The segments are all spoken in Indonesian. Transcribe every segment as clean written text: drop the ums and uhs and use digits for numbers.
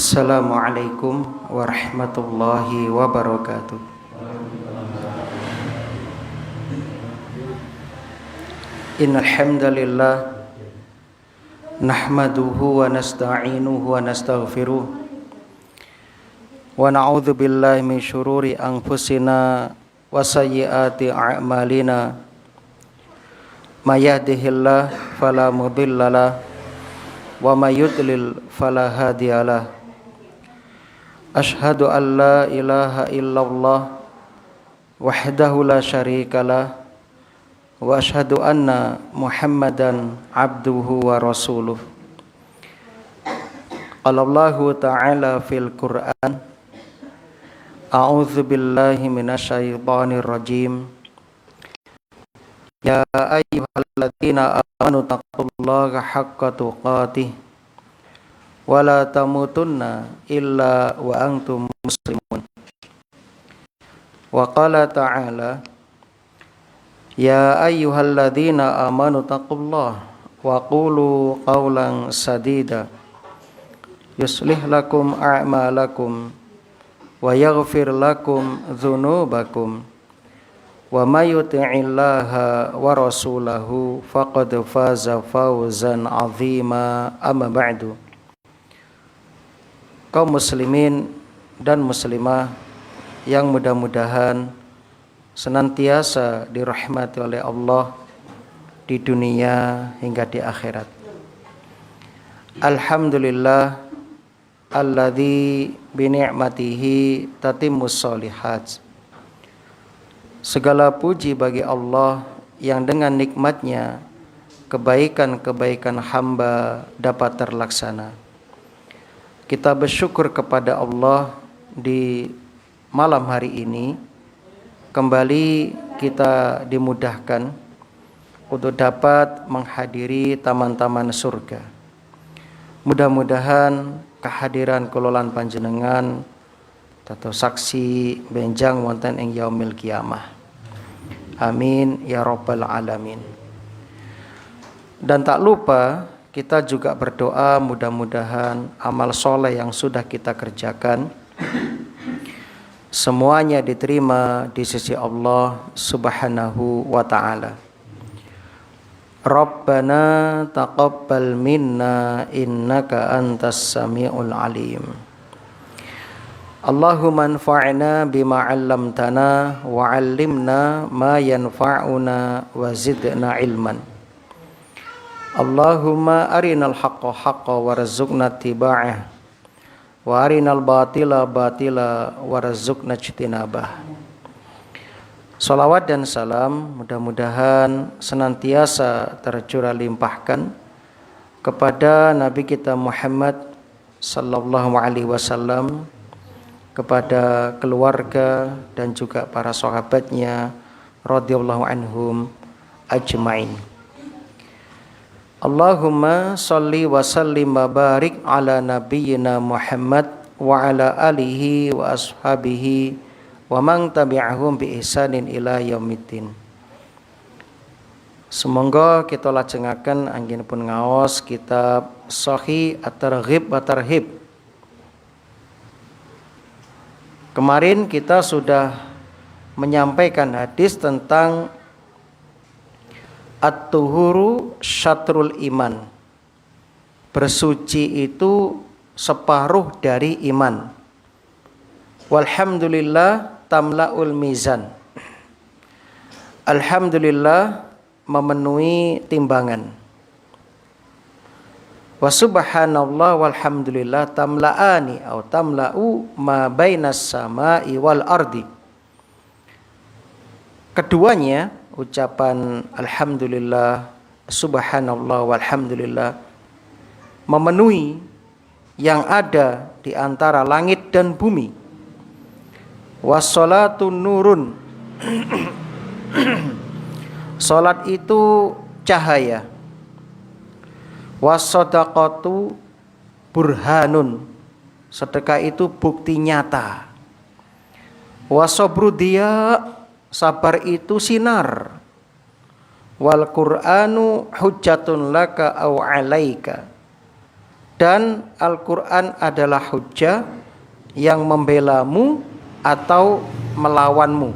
Assalamualaikum warahmatullahi wabarakatuh. Innal hamdalillah nahmaduhu wa nasta'inuhu wa nastaghfiruh wa na'udzu billahi min syururi anfusina wa sayyiati a'malina. May yahdihillahu fala mudhillalah wa may yudlil fala hadiyalah. Asyhadu an la ilaha illallah wahdahu la syarikalah wa asyhadu anna Muhammadan abduhu wa rasuluh. Qala Allahu ta'ala fil Qur'an, a'udzu billahi minasyaitonir rajim. Ya ayyuhalladzina amanu taqullaha haqqa tuqatih wa la tamutunna illa wa antum muslimun. Wa qala ta'ala, ya ayyuhalladzina amanu taqullaha wa qulu qawlan sadida yuslih lakum a'malakum wa yaghfir lakum dzunubakum wa may yuti'illaha wa rasulahu faqad faza fawzan 'azima. Amma ba'du. Kaum muslimin dan muslimah yang mudah-mudahan senantiasa dirahmati oleh Allah di dunia hingga di akhirat. Alhamdulillah alladzi bi ni'matihi tatimmus sholihat. Segala puji bagi Allah yang dengan nikmatnya kebaikan-kebaikan hamba dapat terlaksana. Kita bersyukur kepada Allah di malam hari ini kembali kita dimudahkan untuk dapat menghadiri taman-taman surga. Mudah-mudahan kehadiran kulolan panjenengan atau saksi benjang wonten ing yaumil kiamah. Amin ya rabbal alamin. Dan tak lupa kita juga berdoa mudah-mudahan amal soleh yang sudah kita kerjakan semuanya diterima di sisi Allah Subhanahu wa ta'ala. Rabbana taqabbal minna innaka antas sami'ul alim. Allahumma anfa'na bima 'allamtana wa 'allimna ma yanfa'una wa zidna ilman. Allahumma arinal haqqa haqqan warzuqna ittiba'ah wa arinal batila batila warzuqna ijtinabah. Salawat dan salam mudah-mudahan senantiasa tercurah limpahkan kepada Nabi kita Muhammad sallallahu alaihi wasallam, kepada keluarga dan juga para sahabatnya radhiyallahu anhum ajmain. Allahumma salli wa sallim wa barik ala nabiyyina Muhammad wa ala alihi wa ashabihi wa man tabi'ahum bi ihsanin ila yaumiddin. Semoga kita lajengaken anggenipun ngaos kitab Shahih At-Targhib wa Tarhib. Kemarin kita sudah menyampaikan hadis tentang at-tuhuru syatrul iman. Bersuci itu separuh dari iman. Walhamdulillah tamla'ul mizan. Alhamdulillah memenuhi timbangan. Wa subhanallah walhamdulillah tamla'ani atau tamla'u ma bainas sama'i wal ardi. Keduanya ucapan alhamdulillah, subhanallah walhamdulillah memenuhi yang ada di antara langit dan bumi. Wassalatu nurun. Salat itu cahaya. Wassadaqatu burhanun. Sedekah itu bukti nyata. Wasobru dia, sabar itu sinar. Wal Qur'anu hujjatun laka aw alaika. dan Al-Quran adalah hujjah yang membelamu atau melawanmu.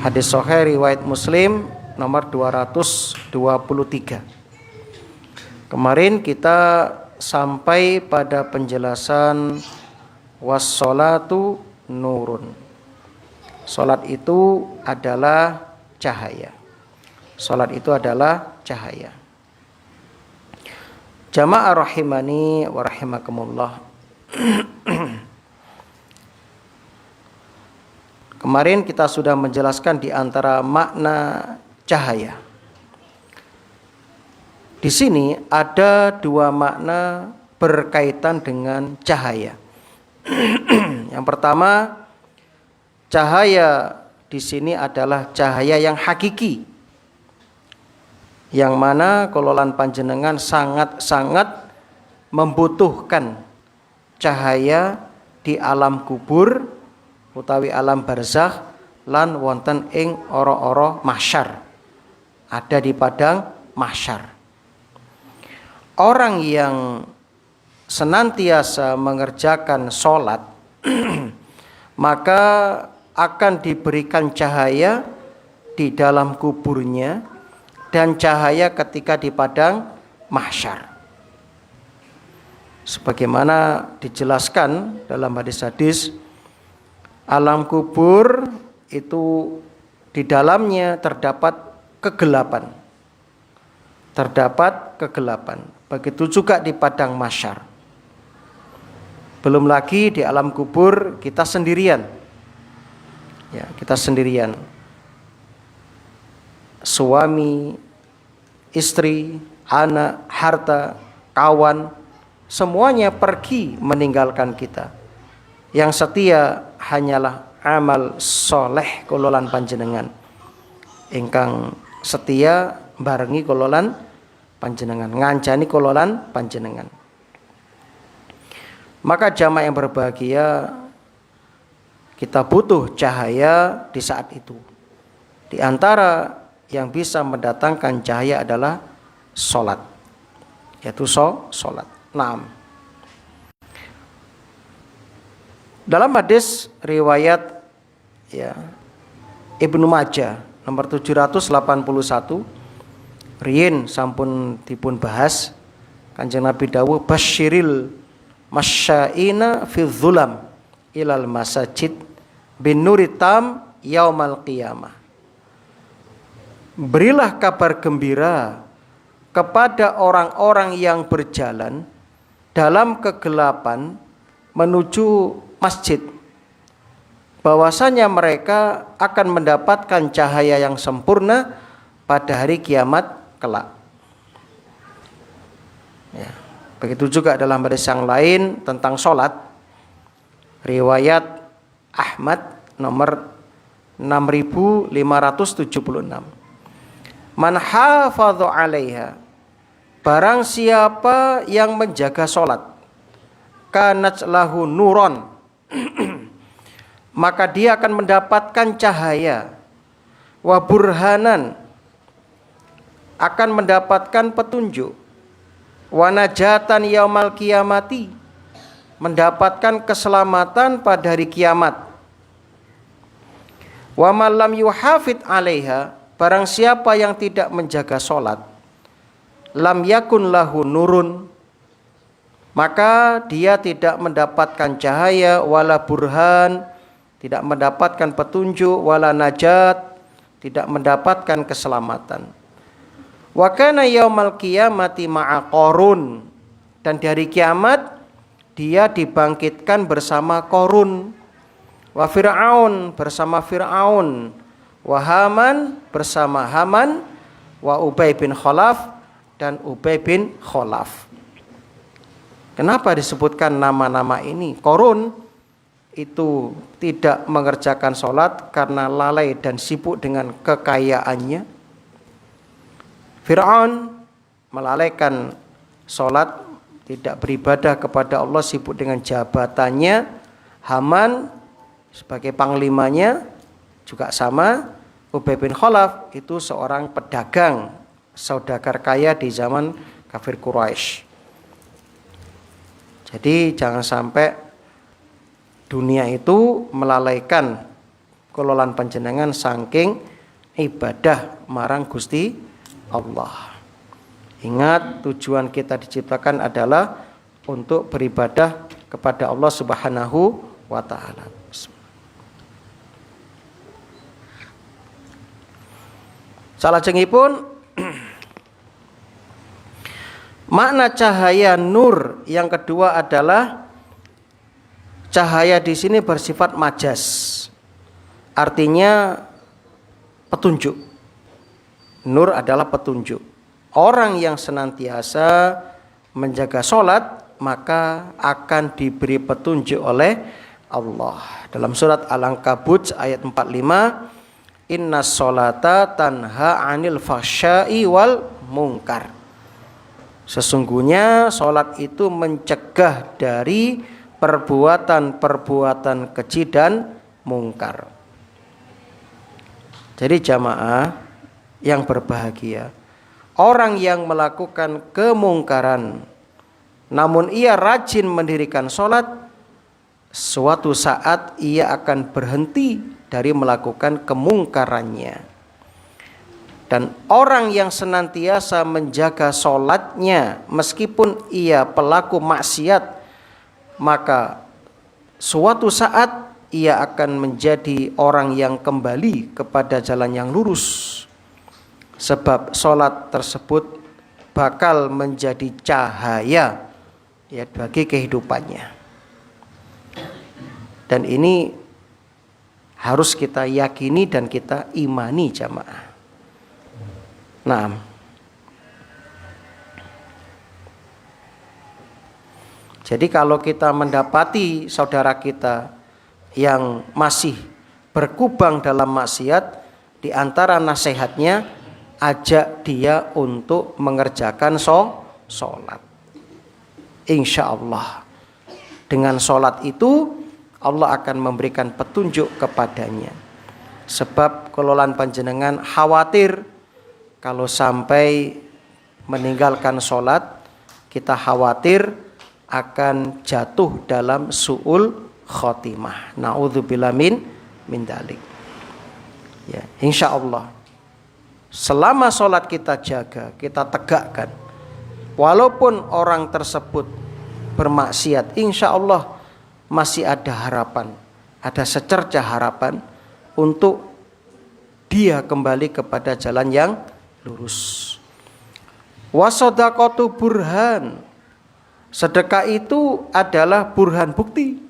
Hadis sahih riwayat Muslim nomor 223. Kemarin kita sampai pada penjelasan was-sholatu nurun. Salat itu adalah cahaya. Salat itu adalah cahaya. Jamaah rahimani wa rahimakumullah. Kemarin kita sudah menjelaskan di antara makna cahaya. Di sini ada dua makna berkaitan dengan cahaya. Yang pertama, cahaya di sini adalah cahaya yang hakiki, yang mana kololan panjenengan sangat-sangat membutuhkan cahaya di alam kubur utawi alam barzakh lan wonten ing ora-ora mahsyar, ada di padang mahsyar. Orang yang senantiasa mengerjakan sholat maka akan diberikan cahaya di dalam kuburnya dan cahaya ketika di padang mahsyar. Sebagaimana dijelaskan dalam hadis-hadis, alam kubur itu di dalamnya terdapat kegelapan. Terdapat kegelapan. Begitu juga di padang mahsyar. Belum lagi di alam kubur kita sendirian. Ya, kita sendirian. Suami, istri, anak, harta, kawan, semuanya pergi meninggalkan kita. Yang setia hanyalah amal soleh kololan panjenengan. Ingkang setia barengi kololan panjenengan, ngancani kololan panjenengan. Maka jamaah yang berbahagia, kita butuh cahaya di saat itu. Di antara yang bisa mendatangkan cahaya adalah sholat, yaitu sholat. Naam. Dalam hadis riwayat ya Ibnu Majah nomor 781, riyin sampun dipun bahas, Kanjeng Nabi dawuh basyiril masyaina fi dzulam ilal masajid bin nuritam yaumal qiyamah. Berilah kabar gembira kepada orang-orang yang berjalan dalam kegelapan menuju masjid, bahwasanya mereka akan mendapatkan cahaya yang sempurna pada hari kiamat kelak. Ya. Begitu juga dalam hadis yang lain tentang sholat, riwayat Ahmad nomor 6576. Man hafadhu 'alaiha, barang siapa yang menjaga sholat, kanat lahu nuron, maka dia akan mendapatkan cahaya, wa burhanan, akan mendapatkan petunjuk, wa najatan yaumal qiyamati, mendapatkan keselamatan pada hari kiamat. Wa man lam yuhafid 'alaiha, barang siapa yang tidak menjaga sholat, lam yakun lahu nurun, maka dia tidak mendapatkan cahaya, wala burhan, tidak mendapatkan petunjuk, wala najat, tidak mendapatkan keselamatan. Wa kana yaumal qiyamati ma'a Qarun, dan di hari kiamat dia dibangkitkan bersama Qarun, wa Fir'aun, bersama Fir'aun, wa Haman, bersama Haman, wa Ubay bin Khalaf, dan Ubay bin Khalaf. Kenapa disebutkan nama-nama ini? Qarun itu tidak mengerjakan sholat karena lalai dan sibuk dengan kekayaannya. Fir'aun melalaikan sholat, tidak beribadah kepada Allah, sibuk dengan jabatannya. Haman sebagai panglimanya juga sama. Ubay bin Khalaf itu seorang pedagang, saudagar kaya di zaman kafir Quraisy. Jadi jangan sampai dunia itu melalaikan kelolaan panjenengan saking ibadah marang Gusti Allah. Ingat, tujuan kita diciptakan adalah untuk beribadah kepada Allah Subhanahu wa taala. Salajengipun makna cahaya nur yang kedua adalah cahaya di sini bersifat majas. Artinya petunjuk. Nur adalah petunjuk. Orang yang senantiasa menjaga sholat maka akan diberi petunjuk oleh Allah. Dalam surat Al-Ankabut ayat 45, inna sholata tanha anil fahsya'i wal munkar. Sesungguhnya sholat itu mencegah dari perbuatan-perbuatan keji dan mungkar. Jadi jamaah yang berbahagia, orang yang melakukan kemungkaran namun ia rajin mendirikan sholat, suatu saat ia akan berhenti dari melakukan kemungkarannya. Dan orang yang senantiasa menjaga sholatnya meskipun ia pelaku maksiat, maka suatu saat ia akan menjadi orang yang kembali kepada jalan yang lurus. Sebab sholat tersebut bakal menjadi cahaya ya bagi kehidupannya. Dan ini harus kita yakini dan kita imani jamaah. Nah, jadi kalau kita mendapati saudara kita yang masih berkubang dalam maksiat, di antara nasihatnya ajak dia untuk mengerjakan sholat. Insya Allah dengan sholat itu Allah akan memberikan petunjuk kepadanya. Sebab kelolaan panjenengan khawatir kalau sampai meninggalkan sholat, kita khawatir akan jatuh dalam su'ul khotimah. Na'udzubillah min dalik. Ya, insya Allah selama sholat kita jaga, kita tegakkan, walaupun orang tersebut bermaksiat, insya Allah masih ada harapan, ada secercah harapan untuk dia kembali kepada jalan yang lurus. Wasodaqatu burhan, sedekah itu adalah burhan, bukti.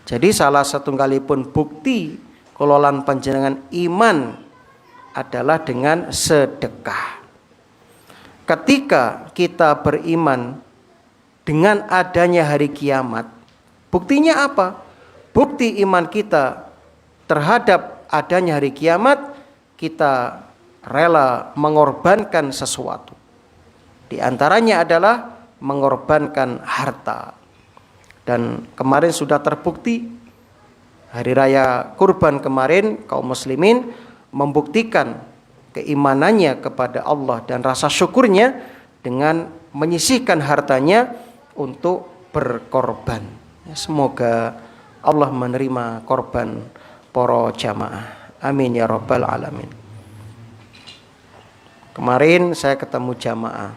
Jadi salah satu kalipun bukti kelolaan panjenengan iman adalah dengan sedekah. Ketika kita beriman dengan adanya hari kiamat, buktinya apa? Bukti iman kita terhadap adanya hari kiamat, kita rela mengorbankan sesuatu. Di antaranya adalah mengorbankan harta. Dan kemarin sudah terbukti, hari raya kurban kemarin kaum muslimin membuktikan keimanannya kepada Allah dan rasa syukurnya dengan menyisihkan hartanya untuk berkorban. Semoga Allah menerima korban para jamaah. Amin ya rabbal alamin. Kemarin saya ketemu jamaah.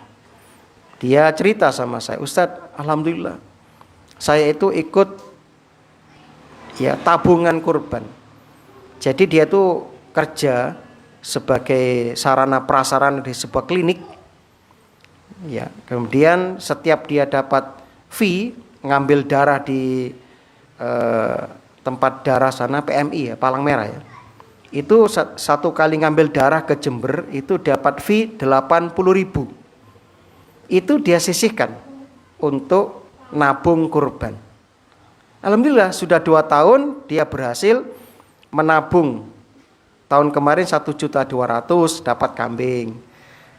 Dia cerita sama saya, Ustadz, alhamdulillah saya itu ikut ya tabungan kurban. Jadi dia tuh kerja sebagai sarana prasarana di sebuah klinik. Ya, kemudian setiap dia dapat fee ngambil darah di tempat darah sana PMI ya, Palang Merah ya. Itu satu kali ngambil darah ke Jember itu dapat fee 80.000. Itu dia sisihkan untuk nabung kurban. Alhamdulillah sudah 2 tahun dia berhasil menabung. Tahun kemarin 1.200.000 dapat kambing.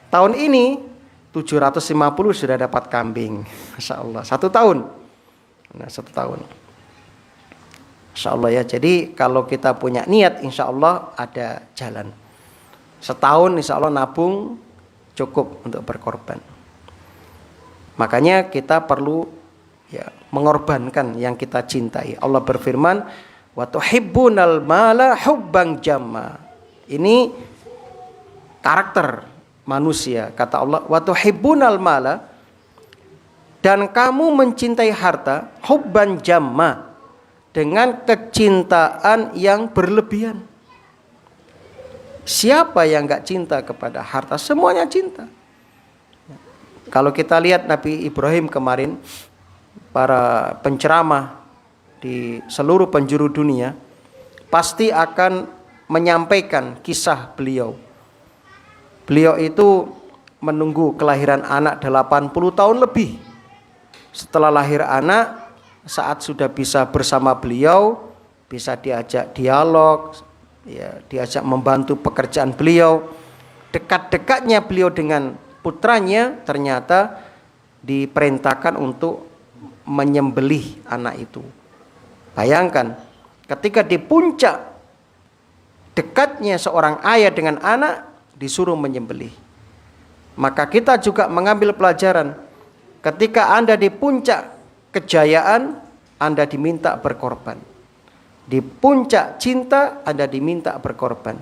Tahun ini 750 sudah dapat kambing. Masya Allah, 1 tahun. Nah, 1 tahun. Insya Allah ya. Jadi kalau kita punya niat, insya Allah ada jalan. Setahun insya Allah nabung cukup untuk berkorban. Makanya kita perlu ya, mengorbankan yang kita cintai. Allah berfirman, wa tuhibbunal mala hubban jamma. Ini karakter manusia, kata Allah, wa tuhibbunal mala, dan kamu mencintai harta hubban jamma, dengan kecintaan yang berlebihan. Siapa yang enggak cinta kepada harta? Semuanya cinta. Kalau kita lihat Nabi Ibrahim kemarin, para penceramah di seluruh penjuru dunia pasti akan menyampaikan kisah beliau. Beliau itu menunggu kelahiran anak 80 tahun lebih. Setelah lahir anak, saat sudah bisa bersama beliau, bisa diajak dialog, ya, diajak membantu pekerjaan beliau. Dekat-dekatnya beliau dengan putranya, ternyata diperintahkan untuk menyembelih anak itu. Bayangkan, ketika di puncak dekatnya seorang ayah dengan anak, disuruh menyembelih. Maka kita juga mengambil pelajaran, ketika Anda di puncak kejayaan, Anda diminta berkorban. Di puncak cinta, Anda diminta berkorban.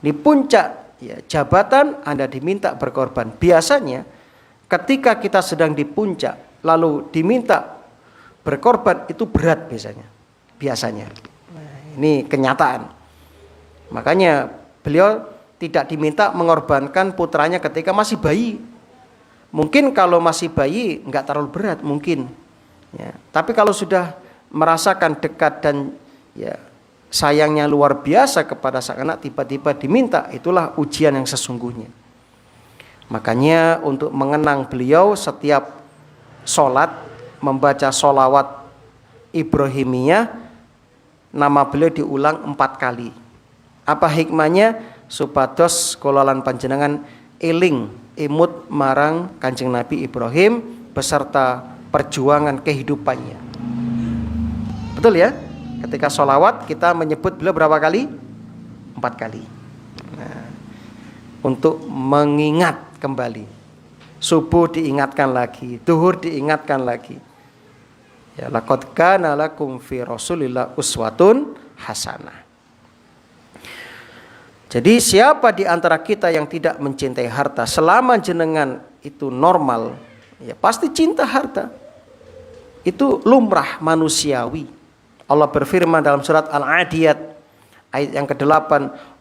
Di puncak jabatan, Anda diminta berkorban. Biasanya ketika kita sedang di puncak lalu diminta berkorban, itu berat biasanya. Nah, ini kenyataan. Makanya beliau tidak diminta mengorbankan putranya ketika masih bayi. Mungkin kalau masih bayi enggak terlalu berat mungkin. Ya, tapi kalau sudah merasakan dekat dan ya sayangnya luar biasa kepada sang anak, tiba-tiba diminta, itulah ujian yang sesungguhnya. Makanya untuk mengenang beliau, setiap sholat membaca sholawat Ibrahimiyah, nama beliau diulang 4 kali. Apa hikmahnya? Supados kulalan panjenengan eling imut marang Kanjeng Nabi Ibrahim beserta perjuangan kehidupannya. Betul ya? Ketika sholawat kita menyebut beliau berapa kali? 4 kali. Nah, untuk mengingat kembali. Subuh diingatkan lagi, duhur diingatkan lagi. Ya, laqad kana lakum fi Rasulillah uswatun hasanah. Jadi siapa di antara kita yang tidak mencintai harta, selama jenengan itu normal, ya pasti cinta harta. Itu lumrah manusiawi. Allah berfirman dalam surat Al-Adiyat ayat yang ke-8,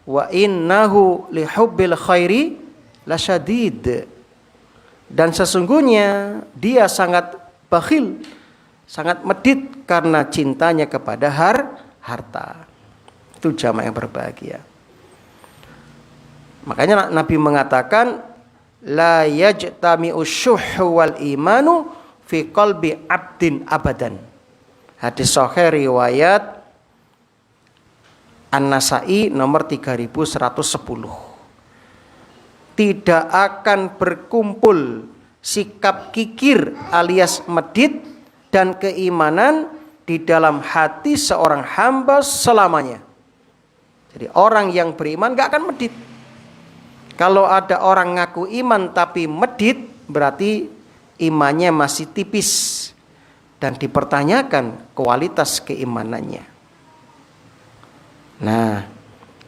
wa innahu lihubbil khairi lasyadid. Dan sesungguhnya dia sangat bakhil, sangat medit karena cintanya kepada harta. Itu jamaah yang berbahagia. Makanya Nabi mengatakan, la yajtami'u syuhhu wal imanu fi qalbi abdin abadan. Hadis sahih riwayat An-Nasa'i nomor 3110. Tidak akan berkumpul sikap kikir alias medit dan keimanan di dalam hati seorang hamba selamanya. Jadi orang yang beriman gak akan medit. Kalau ada orang ngaku iman tapi medit, berarti imannya masih tipis dan dipertanyakan kualitas keimanannya. Nah,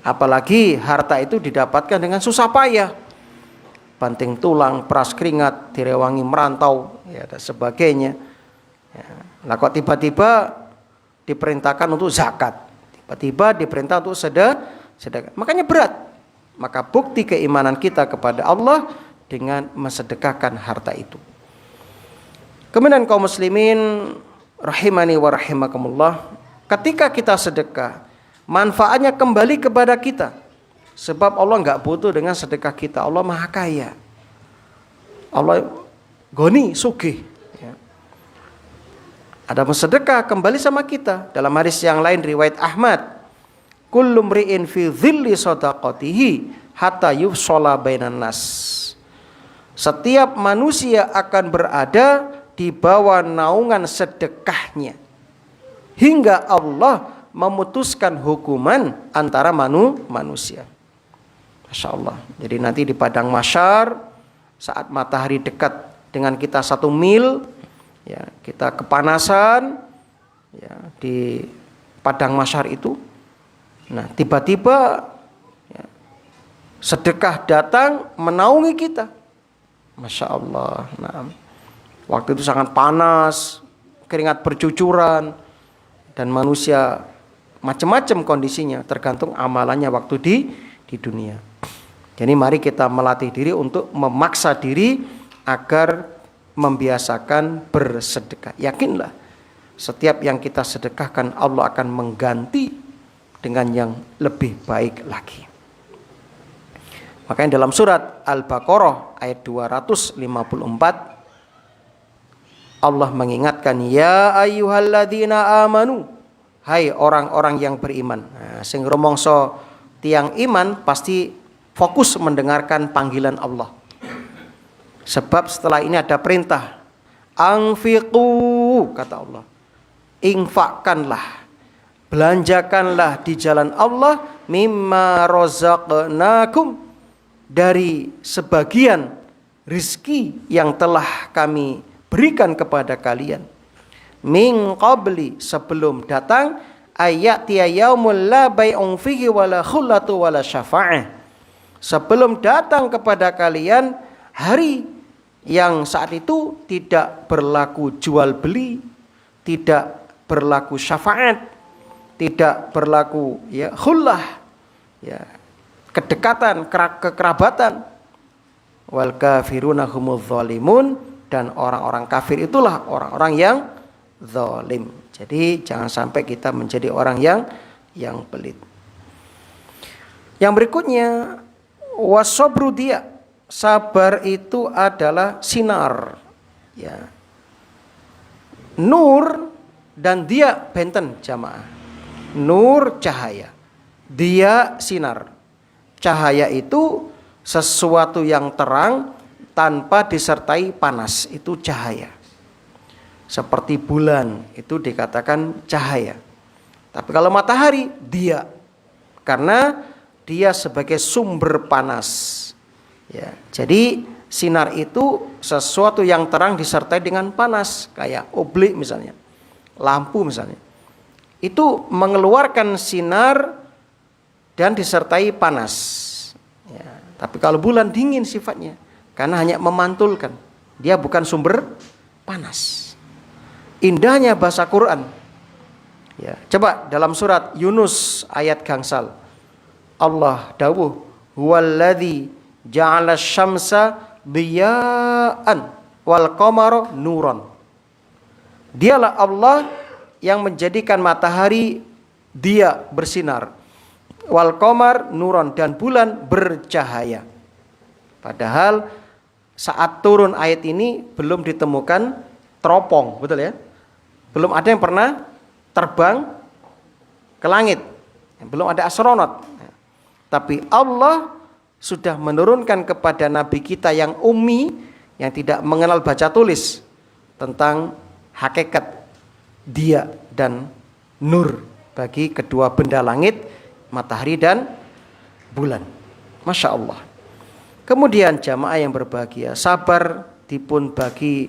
apalagi harta itu didapatkan dengan susah payah. Banting tulang, peras keringat, direwangi merantau, ya, dan sebagainya. Ya, nah kok tiba-tiba diperintahkan untuk zakat, tiba-tiba diperintah untuk sedekah. Makanya berat. Maka bukti keimanan kita kepada Allah dengan mensedekahkan harta itu. Kemudian kaum muslimin rahimani wa rahimakumullah, ketika kita sedekah, manfaatnya kembali kepada kita. Sebab Allah enggak butuh dengan sedekah kita. Allah Maha Kaya. Allah goni, sugih. Ya. Ada sedekah kembali sama kita. Dalam hadis yang lain riwayat Ahmad, kullu mri'in fi dhilli shadaqatihi hatta yufshala bainan nas. Setiap manusia akan berada di bawah naungan sedekahnya hingga Allah memutuskan hukuman antara manusia. Masya Allah. Jadi nanti di padang mahsyar, saat matahari dekat dengan kita 1 mil, ya, kita kepanasan ya, di padang mahsyar itu. Nah, tiba-tiba ya, sedekah datang menaungi kita. Masya Allah. Nah, waktu itu sangat panas, keringat bercucuran, dan manusia macam-macam kondisinya, tergantung amalannya waktu di dunia. Jadi mari kita melatih diri untuk memaksa diri agar membiasakan bersedekah. Yakinlah, setiap yang kita sedekahkan Allah akan mengganti dengan yang lebih baik lagi. Makanya dalam surat Al-Baqarah ayat 254 Allah mengingatkan, ya ayyuhalladzina amanu, hai orang-orang yang beriman. Nah, sing rumangsa tiang iman pasti fokus mendengarkan panggilan Allah. Sebab setelah ini ada perintah, anfiqu, kata Allah, infakkanlah, belanjakanlah di jalan Allah, mimma razaqnakum, dari sebagian rizki yang telah kami berikan kepada kalian, min qabli, sebelum datang, ayatiya yaumul la bai'un fihi wala khullatu wala syafa'ah, sebelum datang kepada kalian hari yang saat itu tidak berlaku jual beli, tidak berlaku syafaat, tidak berlaku ya khullah, ya kedekatan, kekerabatan, wal kafiruna humuz zalimun, dan orang-orang kafir itulah orang-orang yang zalim. Jadi jangan sampai kita menjadi orang yang pelit. Yang berikutnya, wasobru dia, sabar itu adalah sinar, ya. Nur dan dia benten jamaah. Nur cahaya, dia sinar. Cahaya itu sesuatu yang terang tanpa disertai panas, itu cahaya. Seperti bulan itu dikatakan cahaya. Tapi kalau matahari, dia, karena dia sebagai sumber panas, ya. Jadi sinar itu sesuatu yang terang disertai dengan panas, kayak oblik misalnya, lampu misalnya, itu mengeluarkan sinar dan disertai panas, ya. Tapi kalau bulan dingin sifatnya, karena hanya memantulkan, dia bukan sumber panas. Indahnya bahasa Quran, ya. Coba dalam surat Yunus ayat gangsal, Allah dawuh, huwallazi ja'ala syamsa diya'an wal qamara nuran. Dialah Allah yang menjadikan matahari dia bersinar, wal qamar nuran, dan bulan bercahaya. Padahal saat turun ayat ini belum ditemukan teropong, betul ya? Belum ada yang pernah terbang ke langit, belum ada astronot. Tapi Allah sudah menurunkan kepada Nabi kita yang ummi, yang tidak mengenal baca tulis, tentang hakikat dia dan nur bagi kedua benda langit, matahari dan bulan. Masya Allah. Kemudian jamaah yang berbahagia, sabar dipun bagi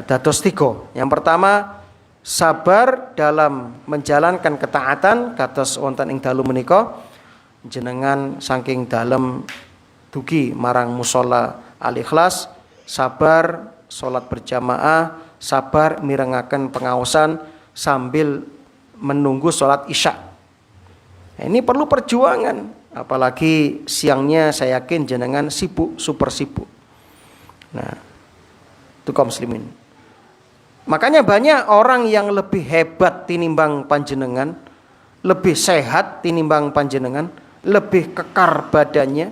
dados tiga. Yang pertama, sabar dalam menjalankan ketaatan, kados wonten ing dalu menika, jenengan saking dalem dugi marang musala Al-Ikhlas, sabar salat berjamaah, sabar mirengaken pengaosan sambil menunggu salat Isya. Nah, ini perlu perjuangan, apalagi siangnya saya yakin jenengan sibuk, super sibuk. Nah, itu kaum muslimin. Makanya banyak orang yang lebih hebat tinimbang panjenengan, lebih sehat tinimbang panjenengan, lebih kekar badannya,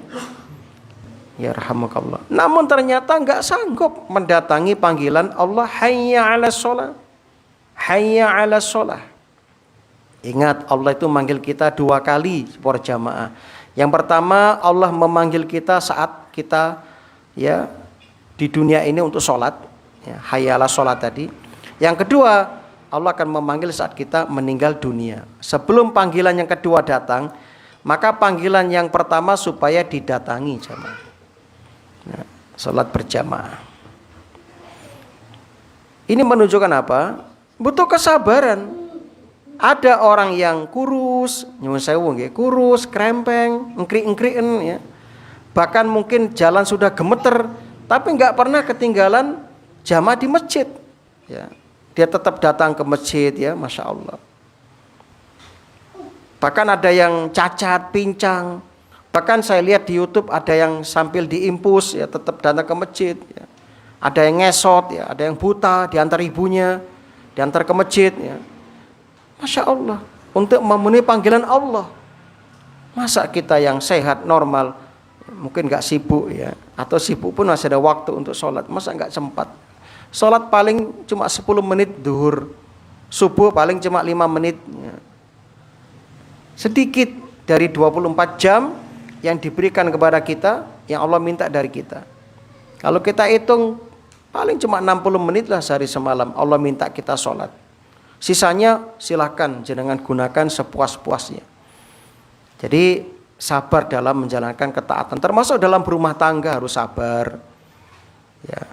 ya rahmakallah, namun ternyata enggak sanggup mendatangi panggilan Allah, hayya 'alas shalah, hayya 'alas shalah. Ingat, Allah itu manggil kita dua kali para jamaah. Yang pertama, Allah memanggil kita saat kita ya di dunia ini untuk sholat, ya, hayya 'alas shalah tadi. Yang kedua, Allah akan memanggil saat kita meninggal dunia. Sebelum panggilan yang kedua datang, maka panggilan yang pertama supaya didatangi jamaah. Nah, sholat berjamaah. Ini menunjukkan apa? Butuh kesabaran. Ada orang yang kurus, nyuwun sewu nggih, kurus, krempeng, engkrik-engkriken ya. Bahkan mungkin jalan sudah gemeter, tapi nggak pernah ketinggalan jamaah di masjid. Ya. Dia tetap datang ke masjid ya, Masya Allah. Bahkan ada yang cacat, pincang. Bahkan saya lihat di YouTube ada yang sambil diimpus ya tetap datang ke masjid. Ya. Ada yang ngesot ya, ada yang buta diantar ibunya, diantar ke masjid ya. Masya Allah, untuk memenuhi panggilan Allah. Masa kita yang sehat, normal, mungkin nggak sibuk ya, atau sibuk pun masih ada waktu untuk sholat, masa nggak sempat. Sholat paling cuma 10 menit duhur, subuh paling cuma 5 menit ya. Sedikit dari 24 jam yang diberikan kepada kita, yang Allah minta dari kita. Kalau kita hitung paling cuma 60 menit lah sehari semalam Allah minta kita sholat. Sisanya silahkan jenengan gunakan sepuas-puasnya. Jadi sabar dalam menjalankan ketaatan, termasuk dalam berumah tangga harus sabar ya.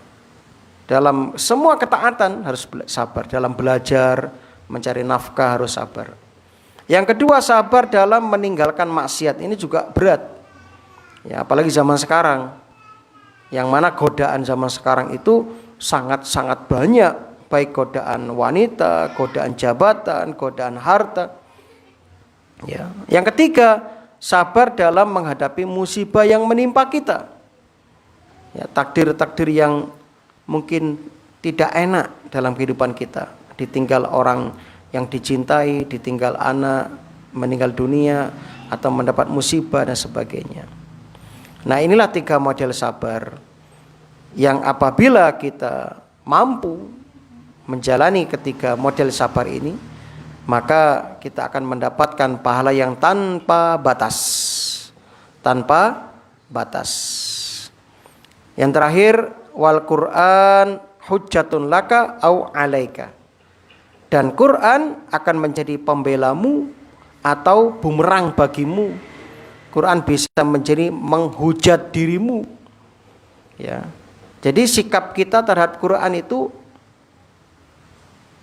Dalam semua ketaatan harus sabar, dalam belajar mencari nafkah harus sabar. Yang kedua, sabar dalam meninggalkan maksiat, ini juga berat ya, apalagi zaman sekarang, yang mana godaan zaman sekarang itu sangat-sangat banyak, baik godaan wanita, godaan jabatan, godaan harta ya. Yang ketiga, sabar dalam menghadapi musibah yang menimpa kita ya, takdir-takdir yang mungkin tidak enak dalam kehidupan kita, ditinggal orang yang dicintai, ditinggal anak, meninggal dunia, atau mendapat musibah dan sebagainya. Nah, inilah 3 model sabar yang apabila kita mampu menjalani ketiga model sabar ini, maka kita akan mendapatkan pahala yang tanpa batas. Tanpa batas. Yang terakhir, wal Qur'an hujjatun laka au alaika. Dan Quran akan menjadi pembelamu atau bumerang bagimu. Quran bisa menjadi menghujat dirimu. Ya. Jadi sikap kita terhadap Quran itu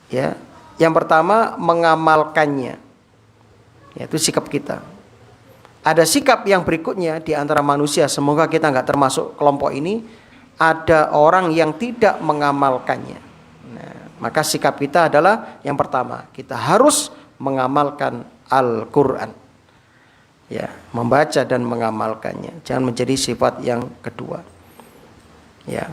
ya, yang pertama mengamalkannya. Yaitu sikap kita. Ada sikap yang berikutnya di antara manusia, semoga kita enggak termasuk kelompok ini, ada orang yang tidak mengamalkannya. Nah, maka sikap kita adalah yang pertama, kita harus mengamalkan Al-Quran. Ya, membaca dan mengamalkannya. Jangan menjadi sifat yang kedua. Ya.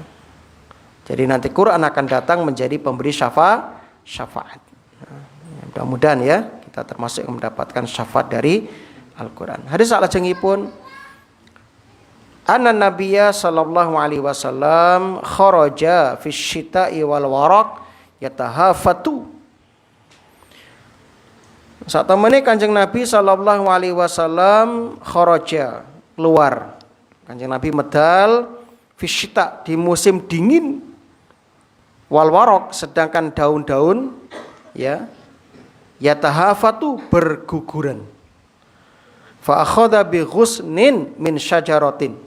Jadi nanti Quran akan datang menjadi pemberi syafaat. Nah, mudah-mudahan ya kita termasuk yang mendapatkan syafaat dari Al-Quran. Hadis salajengipun, anna nabiyya sallallahu alaihi wasallam kharaja fi syita'i wal waraq yatahafatu. Saat temene Kanjeng Nabi sallallahu alaihi wasallam kharaja, keluar. Kanjeng Nabi medal fi syita, di musim dingin, wal waraq, sedangkan daun-daun ya yatahafatu, berguguran. Fa akhadha bi ghusnin min syajaratin.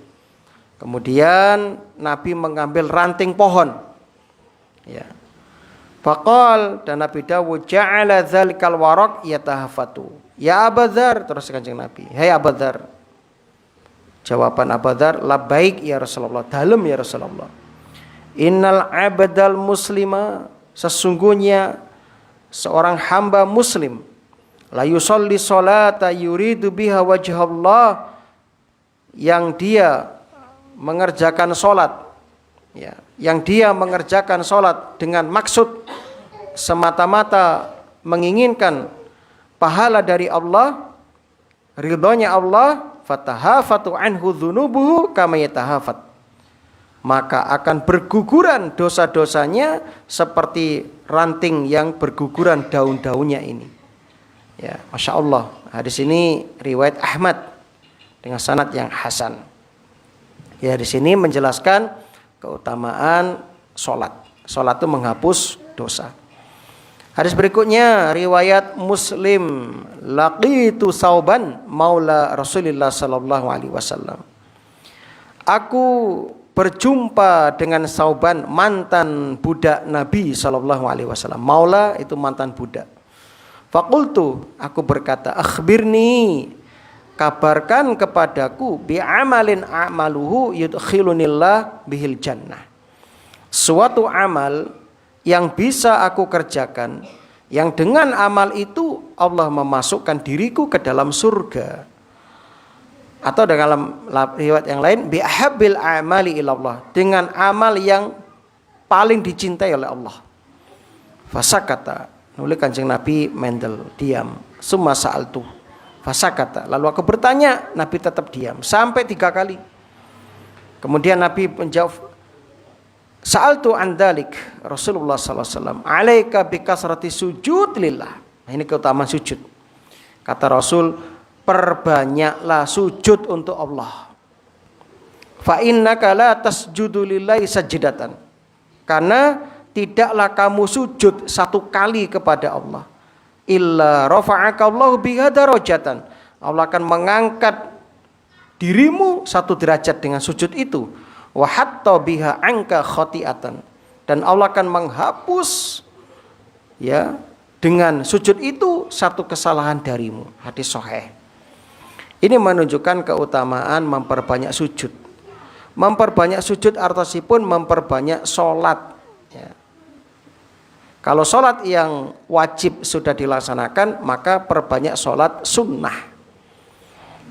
Kemudian Nabi mengambil ranting pohon. Ya. Faqal, dan Nabi Dawud, ja'ala dzalikal waraq yatahafatu. Ya Abu Dzar, terus Kanjeng Nabi, "Hai Abu Dzar." Jawaban Abu Dzar, "Labbaik ya Rasulullah." Dalem ya Rasulullah. "Innal 'abdal muslima," sesungguhnya seorang hamba muslim, la yusolli sholata yuridu biha wajhallah, yang dia mengerjakan sholat ya, yang dia mengerjakan sholat dengan maksud semata-mata menginginkan pahala dari Allah, ridhonya Allah, fatahafatu anhu dzunubuhu kama yatahafat, maka akan berguguran dosa-dosanya seperti ranting yang berguguran daun-daunnya ini. Ya, Masya Allah. Hadis ini riwayat Ahmad dengan sanad yang hasan. Ya, di sini menjelaskan keutamaan sholat. Sholat itu menghapus dosa. Hadis berikutnya riwayat Muslim, laqitu Sauban maula Rasulillah sallallahu alaihi wasallam. Aku berjumpa dengan Sauban, mantan budak Nabi sallallahu alaihi wasallam. Maula itu mantan budak. Faqultu, aku berkata, akhbirni, kabarkan kepadaku bi amalin a'maluhu yudkhilunillah bihil jannah. Suatu amal yang bisa aku kerjakan, yang dengan amal itu Allah memasukkan diriku ke dalam surga. Atau dalam riwayat yang lain, bi ahabbil a'mali ilallah, dengan amal yang paling dicintai oleh Allah. Fasakata, nulis Kanjeng Nabi Mendel, diam. Summa sa'altu, fasakata, lalu aku bertanya, Nabi tetap diam sampai 3 kali. Kemudian Nabi menjawab, sa'altu an dzalik Rasulullah sallallahu alaihi wasallam, alaika bi kasrati sujud lillah. Nah, ini keutamaan sujud. Kata Rasul, perbanyaklah sujud untuk Allah. Fa innaka la tasjudu lillahi sajdatan. Karena tidaklah kamu sujud 1 kali kepada Allah, illa rafa'aka Allahu biha darajatan. Allah akan mengangkat dirimu 1 derajat dengan sujud itu. Wa hatta biha anka khati'atan. Dan Allah akan menghapus ya dengan sujud itu 1 kesalahan darimu. Hadis sahih. Ini menunjukkan keutamaan memperbanyak sujud. Memperbanyak sujud artosipun memperbanyak sholat. Ya. Kalau sholat yang wajib sudah dilaksanakan, maka perbanyak sholat sunnah.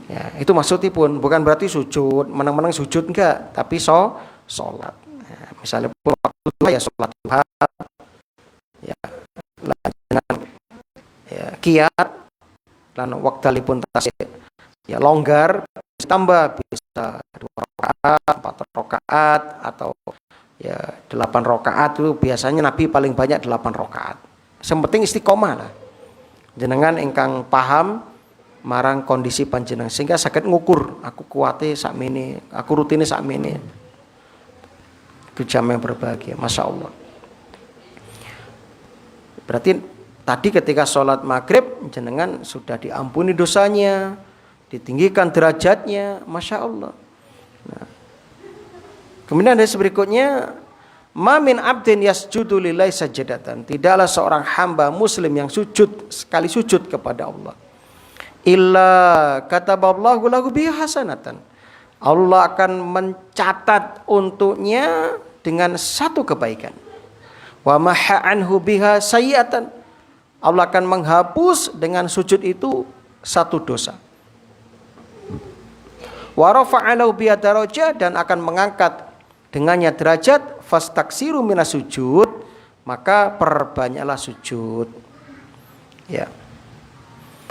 Ya, itu maksudipun, bukan berarti sujud, menang-menang sujud enggak, tapi sholat. Ya, misalnya waktu duha ya sholat duha. Ya, dengan ya, kiat lan waktalipun tasik. Ya longgar, tambah bisa 2 rakaat, 4 rakaat, atau ya 8 rakaat. Itu biasanya Nabi paling banyak 8 rakaat. Yang penting istiqomah lah. Jenengan ingkang paham marang kondisi panjenengan sehingga saged ngukur, aku kuate sakmene, aku rutine sakmene. Itu jam yang berbahagia, Masya Allah. Berarti tadi ketika sholat maghrib jenengan sudah diampuni dosanya, ditinggikan derajatnya, Masya Allah. Nah, kemudian ada berikutnya, ma min abdin yasjudu lillahi sajadatan, tidaklah seorang hamba muslim yang sujud sekali sujud kepada Allah, illa kataballahu lahu biha hasanatan, Allah akan mencatat untuknya dengan 1 kebaikan. Wa maha anhu biha sayyi'atan, Allah akan menghapus dengan sujud itu 1 dosa. Wa rafa'alahu biha darajat, dan akan mengangkat dengannya derajat. Fastaksiru minas sujud, maka perbanyaklah sujud. Ya.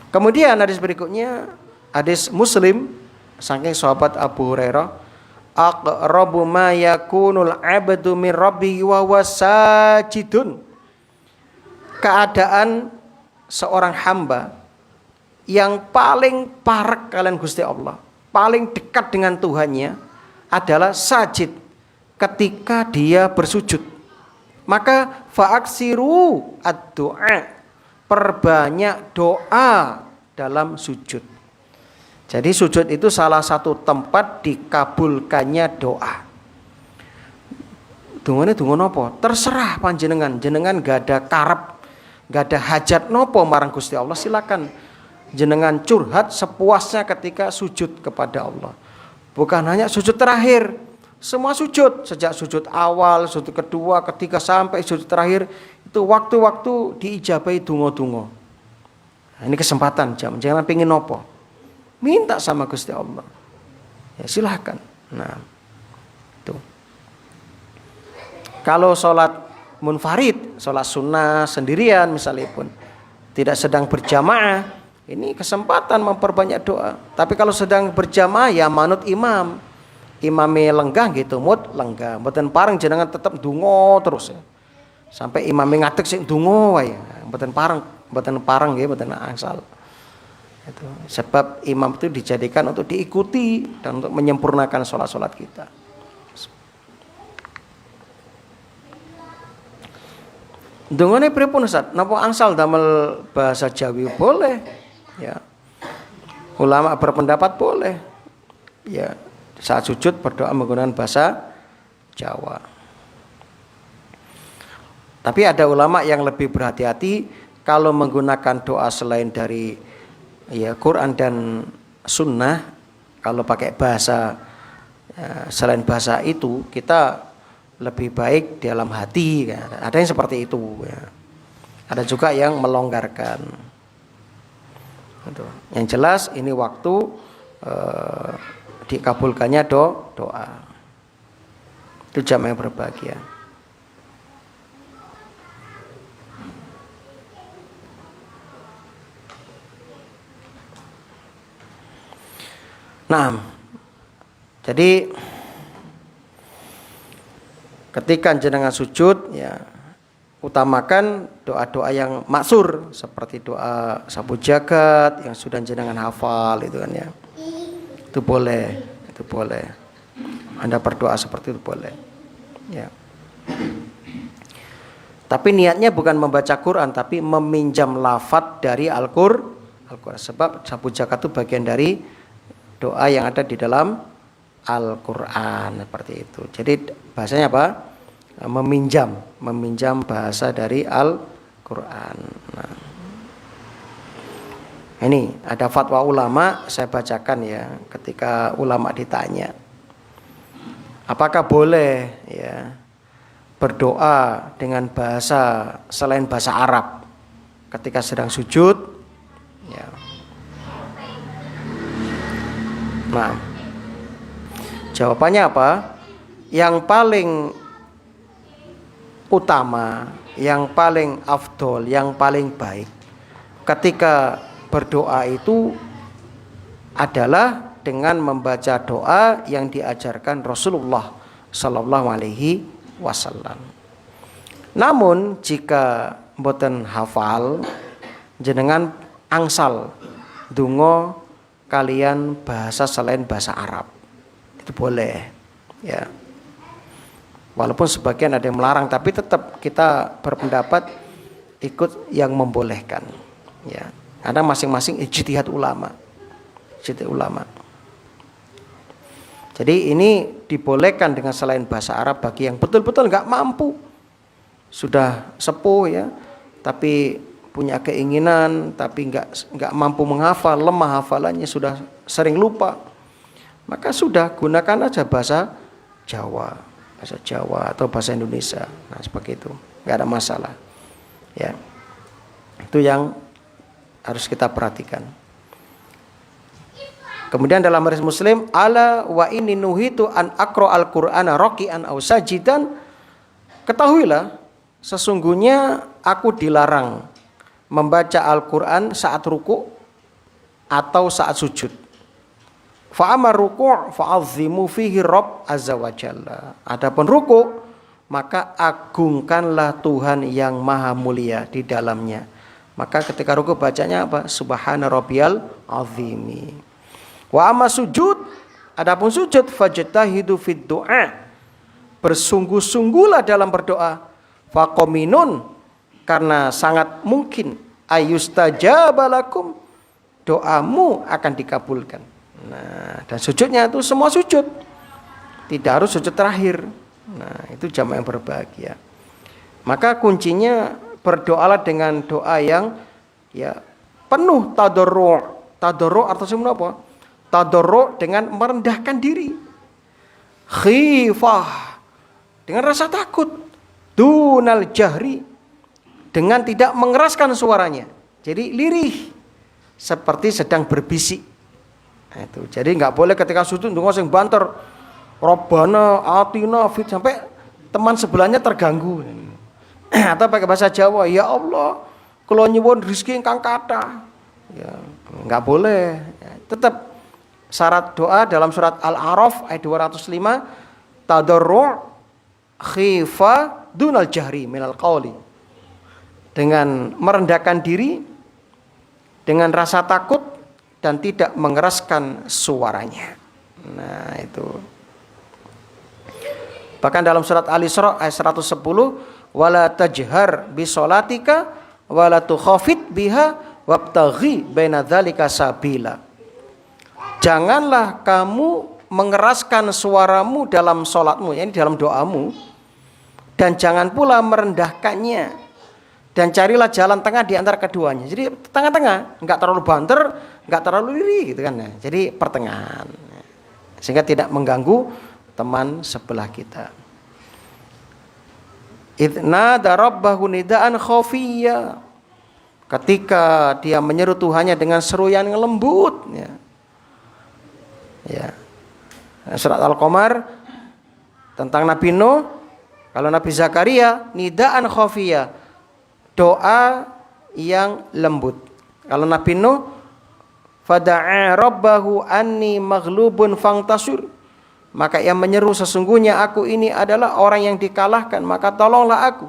Kemudian hadis berikutnya, hadis Muslim saking sahabat Abu Hurairah, aqrabu ma yakunul 'abdu min rabbihi wa huwa sajidun. Keadaan seorang hamba yang paling parek kalian Gusti Allah, paling dekat dengan Tuhannya adalah sajid, ketika dia bersujud. Maka fa'aksiru ad-du'a, perbanyak doa dalam sujud. Jadi sujud itu salah satu tempat dikabulkannya doa. Dungane dungo napa? Terserah panjenengan, jenengan gak ada karep, gak ada hajat nopo marang Gusti Allah, silakan jenengan curhat sepuasnya ketika sujud kepada Allah. Bukan hanya sujud terakhir, semua sujud, sejak sujud awal, sujud kedua, ketiga sampai sujud terakhir, itu waktu-waktu diijabahi donga-donga. Nah, ini kesempatan, jangan pengen nopo, minta sama Gusti Allah. Ya silahkan. Nah, itu. Kalau sholat munfarid, sholat sunnah sendirian misalnya pun, tidak sedang berjamaah, ini kesempatan memperbanyak doa. Tapi kalau sedang berjamaah ya manut imam. Imame lenggah gitu, mut lenggah. Mboten pareng jenengan tetap donga terus ya. Sampai imame ngadeg sing donga wae. Mboten pareng nggih, mboten angsal. Itu sebab imam itu dijadikan untuk diikuti dan untuk menyempurnakan sholat-sholat kita. Dongane pripun Ustaz? Napa angsal damel bahasa Jawi boleh? Ya, ulama berpendapat boleh. Ya, saat sujud berdoa menggunakan bahasa Jawa. Tapi ada ulama yang lebih berhati-hati kalau menggunakan doa selain dari Quran dan Sunnah. Kalau pakai bahasa selain bahasa itu, kita lebih baik dalam hati. Ada yang seperti itu. Ada juga yang melonggarkan. Yang jelas ini waktu dikabulkannya doa. Itu jamaah yang berbahagia. Nah, jadi ketika jenengan sujud, utamakan doa-doa yang maksur seperti doa sabu jagat yang sudah jenengan hafal itu kan ya. Itu boleh. Anda berdoa seperti itu boleh. Ya. Tapi niatnya bukan membaca Quran, tapi meminjam lafadz dari Al-Qur'an. Sebab sabu jagat itu bagian dari doa yang ada di dalam Al-Quran seperti itu. Jadi bahasanya apa? Meminjam bahasa dari Al-Quran. Nah, ini ada fatwa ulama, saya bacakan ya. Ketika ulama ditanya, apakah boleh berdoa dengan bahasa selain bahasa Arab ketika sedang sujud? Ya. Nah, jawabannya apa? Yang paling utama, yang paling afdol, yang paling baik ketika berdoa itu adalah dengan membaca doa yang diajarkan Rasulullah Sallallahu Alaihi Wasallam. Namun jika mboten hafal, jenengan angsal donga kalian bahasa selain bahasa Arab, itu boleh ya. Walaupun sebagian ada yang melarang, tapi tetap kita berpendapat ikut yang membolehkan ya. Karena masing-masing ijtihad ulama. Jadi ini dibolehkan dengan selain bahasa Arab bagi yang betul-betul nggak mampu, sudah sepuh ya, tapi punya keinginan tapi nggak mampu menghafal, lemah hafalannya, sudah sering lupa, maka sudah gunakan aja bahasa Jawa atau bahasa Indonesia. Nah seperti itu, nggak ada masalah ya. Itu yang harus kita perhatikan. Kemudian dalam hadis Muslim, ala wa inni nuhitu an aqra al-Qur'ana raqi'an aw sajidan, ketahuilah sesungguhnya aku dilarang membaca Al-Quran saat ruku' atau saat sujud. Fa'amar ruku' fa'azzimu fihi Rabb azza wa jalla. Adapun ruku' maka agungkanlah Tuhan yang maha mulia di dalamnya. Maka ketika ruku' bacanya apa? Subhana rabbiyal azimi. Wa amma sujud, adapun sujud fajtahidu fid du'a. Bersungguh-sungguhlah dalam berdoa. Faqaminun, karena sangat mungkin ayustajabalakum, doamu akan dikabulkan. Nah, dan sujudnya itu semua sujud, tidak harus sujud terakhir. Nah, itu jamaah yang berbahagia. Maka kuncinya berdoalah dengan doa yang penuh tadarru'. Tadarru' artinya apa? Tadarru' dengan merendahkan diri. Khifah, dengan rasa takut. Dunal jahri, dengan tidak mengeraskan suaranya. Jadi lirih, seperti sedang berbisik. Nah, itu. Jadi nggak boleh ketika sujud ndonga sing banter, Robbana atina fit, sampai teman sebelahnya terganggu. Atau pakai bahasa Jawa, ya Allah, kula nyuwun rezeki ingkang kathah. Ya, nggak boleh. Ya, tetap syarat doa dalam surat Al-A'raf ayat 205, tadarru' khifa dunal jahri minal qawli, dengan merendahkan diri, dengan rasa takut dan tidak mengeraskan suaranya. Nah itu. Bahkan dalam surat Al-Isra ayat 110, wala tajhar bi sholatika wala tukhafit biha wabtaghi baina dzalika sabila. Janganlah kamu mengeraskan suaramu dalam sholatmu, yakni dalam doamu, dan jangan pula merendahkannya, dan carilah jalan tengah di antara keduanya. Jadi tengah-tengah, nggak terlalu banter, nggak terlalu lirih gitu kan ya. Jadi pertengahan, sehingga tidak mengganggu teman sebelah kita. Idna darabbahu nidaan khafiyya, ketika dia menyeru Tuhannya dengan seruan yang lembut, ya. Surat Al-Qamar tentang Nabi Nuh. Kalau Nabi Zakaria nidaan khafiyya, doa yang lembut. Kalau Nabi Nuh fada'a rabbahu anni maghlubun fangtasur, maka ia menyeru sesungguhnya aku ini adalah orang yang dikalahkan, maka tolonglah aku.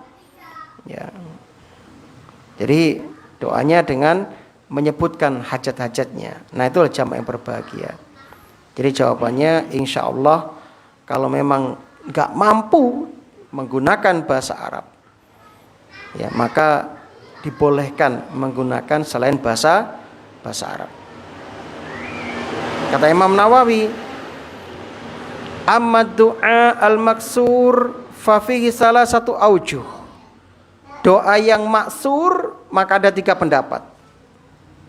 Ya. Jadi doanya dengan menyebutkan hajat-hajatnya. Nah, itu jamaah yang berbahagia. Jadi jawabannya insya Allah, kalau memang nggak mampu menggunakan bahasa Arab, ya maka dibolehkan menggunakan selain bahasa Arab. Kata Imam Nawawi, amma du'a al-maksur fa fihi salah satu aujuh. Doa yang maksur maka ada 3 pendapat.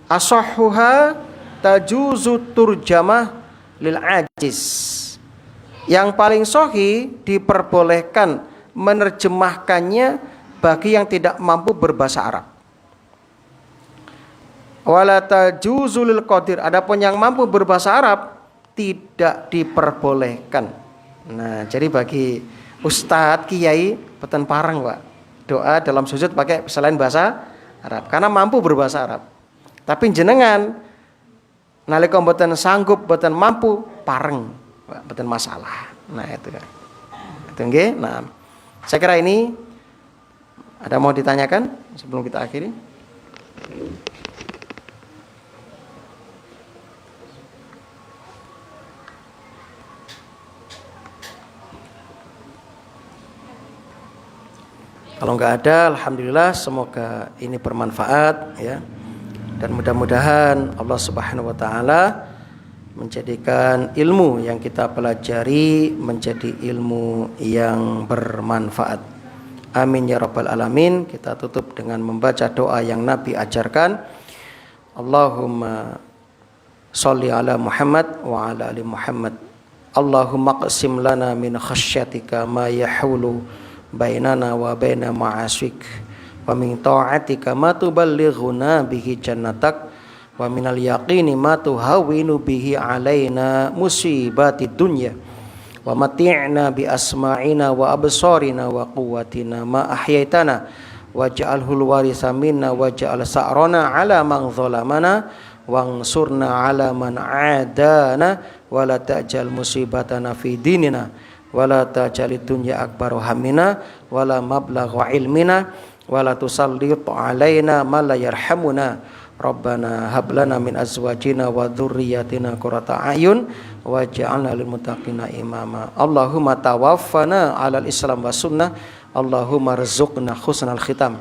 Asahhuha tajuzu turjamah lil ajiz. Yang paling sahih diperbolehkan menerjemahkannya bagi yang tidak mampu berbahasa Arab. Wala tajuzu lil qadir. Adapun yang mampu berbahasa Arab tidak diperbolehkan. Nah, jadi bagi ustadz, kiai, boten parang, Pak. Doa dalam sujud pakai selain bahasa Arab karena mampu berbahasa Arab. Tapi jenengan nalika boten sanggup, boten mampu, pareng, Pak, boten masalah. Nah, itu kan. Itu nggih. Nah, saya kira ini ada mau ditanyakan sebelum kita akhiri? Kalau nggak ada, alhamdulillah, semoga ini bermanfaat ya. Dan mudah-mudahan Allah Subhanahu wa taala menjadikan ilmu yang kita pelajari menjadi ilmu yang bermanfaat. Amin ya rabbal alamin. Kita tutup dengan membaca doa yang Nabi ajarkan. Allahumma sholli ala Muhammad wa ala ali Muhammad. Allahumma qsim lana min khasyatika ma yahulu bainana wa baina ma'asik, wa min ta'atika ma tuballighuna bihi jannatak, wa minal yaqini ma tuhawwinu bihi alaina musibatid dunya, wa mati'na bi asma'ina wa absarina wa quwwatina ma ahyaitana, waj'alhul waritha minna waj'al sa'rana ala man zalamana wansurna ala man adana wa la ta'jal musibatana fi dinina wala taj'alid dunya akbar hammina wala mablagha ilmina wala tusallit alaina ma la yarhamuna rabbana hab lana min azwajina wa dzurriyyatina qurrata a'yun waj'alna lil muttaqina imama. Allahumma tawaffana 'alal islam was sunnah, Allahumma rzuqna husnal khitam,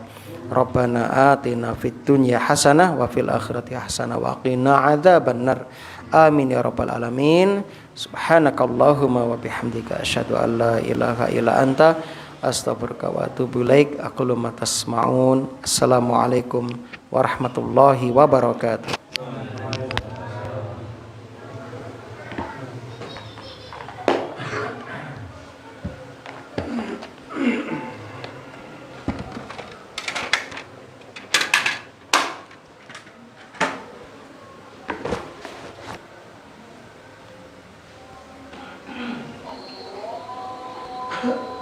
rabbana atina fid dunya hasanah wa fil akhirati hasanah wa qina adzabannar. Amin ya rabbal alamin. Subhanakallahumma wa bihamdika asyhadu an la ilaha illa anta astaghfiruka wa atubu ilaik. Aqulu ma tasma'un. Assalamualaikum warahmatullahi wabarakatuh. Huh?